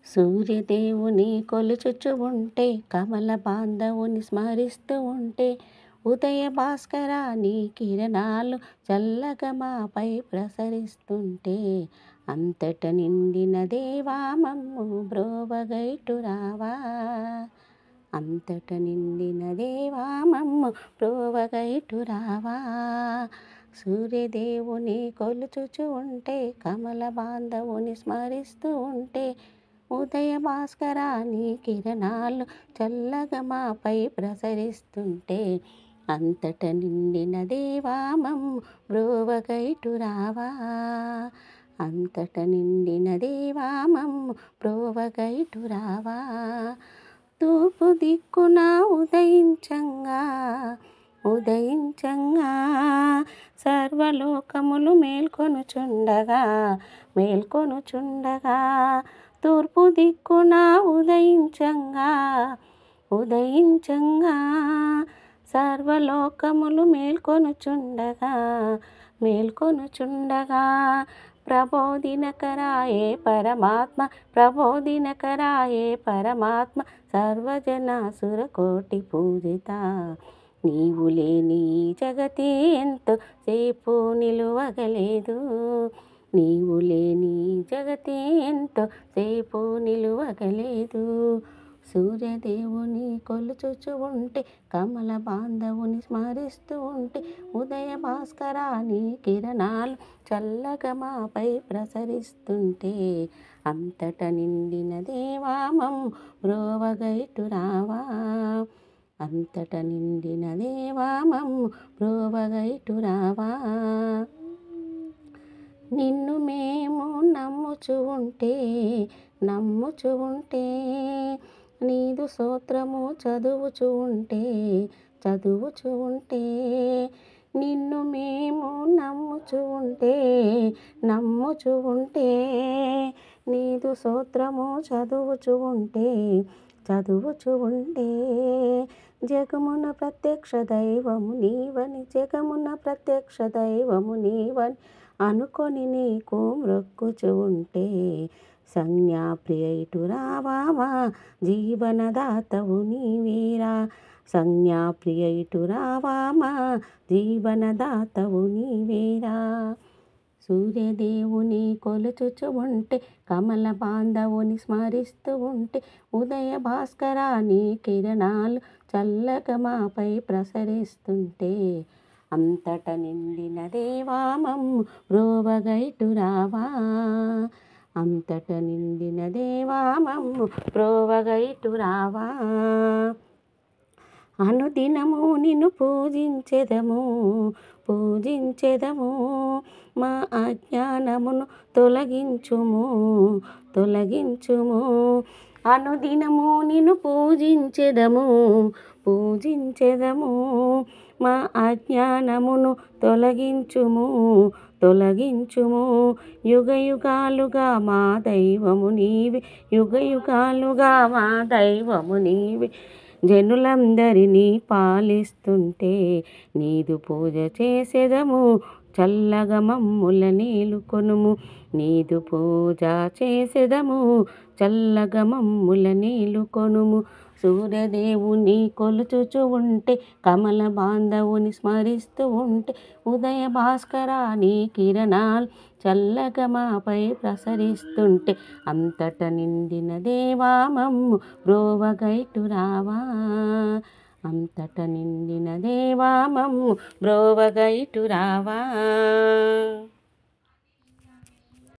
సూర్యదేవుని కొలుచుచు ఉంటే, కమల బాంధవుని స్మరిస్తూ ఉంటే, ఉదయ భాస్కర నీ కిరణాలు చల్లగా మాపై ప్రసరిస్తుంటే, అంతట నిండిన దేవా మమ్ము బ్రోవగైటు రావా. అంతట నిండిన దేవా మమ్ము బ్రోవగైటు రావా. సూర్యదేవుని కొలుచుచు ఉంటే, కమల బాంధవుని స్మరిస్తూ ఉంటే, ఉదయ భాస్కర నీ కిరణాలు చల్లగా మాపై ప్రసరిస్తుంటే, అంతట నిండిన దేవా మమ్ము బ్రోవగైటు రావా. అంతట నిండిన దేవా మమ్ము బ్రోవగైటు రావా. తూర్పు దిక్కున ఉదయించంగా ఉదయించంగా సర్వలోకములు మేల్కొనుచుండగా తూర్పు దిక్కున ఉదయించంగా సర్వలోకములు మేల్కొనుచుండగా ప్రబోధినకరాయే పరమాత్మ సర్వజనాసురకోటి పూజిత. నీవు లేని ఈ జగతి ఎంతో సేపు నిలువగలేదు. నీవు లేని ఈ జగతి ఎంతో సేపు నిలువగలేదు. సూర్యదేవుని కొలుచుచు ఉంటే, కమల బాంధవుని స్మరిస్తూ ఉంటే, ఉదయ భాస్కర నీ కిరణాలు చల్లగా మాపై ప్రసరిస్తుంటే, అంతట నిండిన దేవా మమ్ము బ్రోవగైటు రావా. అంతట నిండిన దేవా మమ్ము బ్రోవగైటు రావా. నిన్ను మేము నమ్ముచు ఉంటే నీదు స్తోత్రము చదువుచు ఉంటే నిన్ను మేము నమ్ముచు ఉంటే నీదు స్తోత్రము చదువుచు ఉంటే జగమున ప్రత్యక్ష దైవము నీవని అనుకొని నీకు మ్రొక్కుచు ఉంటే, సంజ్ఞాప్రియైటు రావా మా జీవనదాతవు నీవేరా. సంజ్ఞాప్రియైటు రావా మా జీవనదాతవు నీవేరా. సూర్యదేవుని కొలుచుచు ఉంటే, కమల బాంధవుని స్మరిస్తూ ఉంటే, ఉదయ భాస్కర నీ కిరణాలు చల్లగా మాపై ప్రసరిస్తుంటే, అంతట నిండిన దేవా మమ్ము బ్రోవగైటు రావా. అంతట నిండిన దేవా మమ్ము బ్రోవగైటు రావా. అనుదినము నిన్ను పూజించెదము మా అజ్ఞానమును తొలగించుము. అనుదినము నిన్ను పూజించెదము మా అజ్ఞానమును తొలగించుము. యుగయుగాలుగా మా దైవము నీవే. జనులందరినీ పాలిస్తుంటే, నీదు పూజ చేసెదము చల్లగా మమ్ముల నీలుకొనుము. నీదు పూజ చేసెదము చల్లగా మమ్ముల నీలుకొనుము. సూర్యదేవుని కొలుచుచు ఉంటే, కమల బాంధవుని స్మరిస్తూ ఉంటే, ఉదయ భాస్కర నీ కిరణాలు చల్లగా మాపై ప్రసరిస్తుంటే, అంతట నిండిన దేవా మమ్ము బ్రోవగైటు రావా. అంతట నిండిన దేవా మమ్ము బ్రోవగైటు రావా.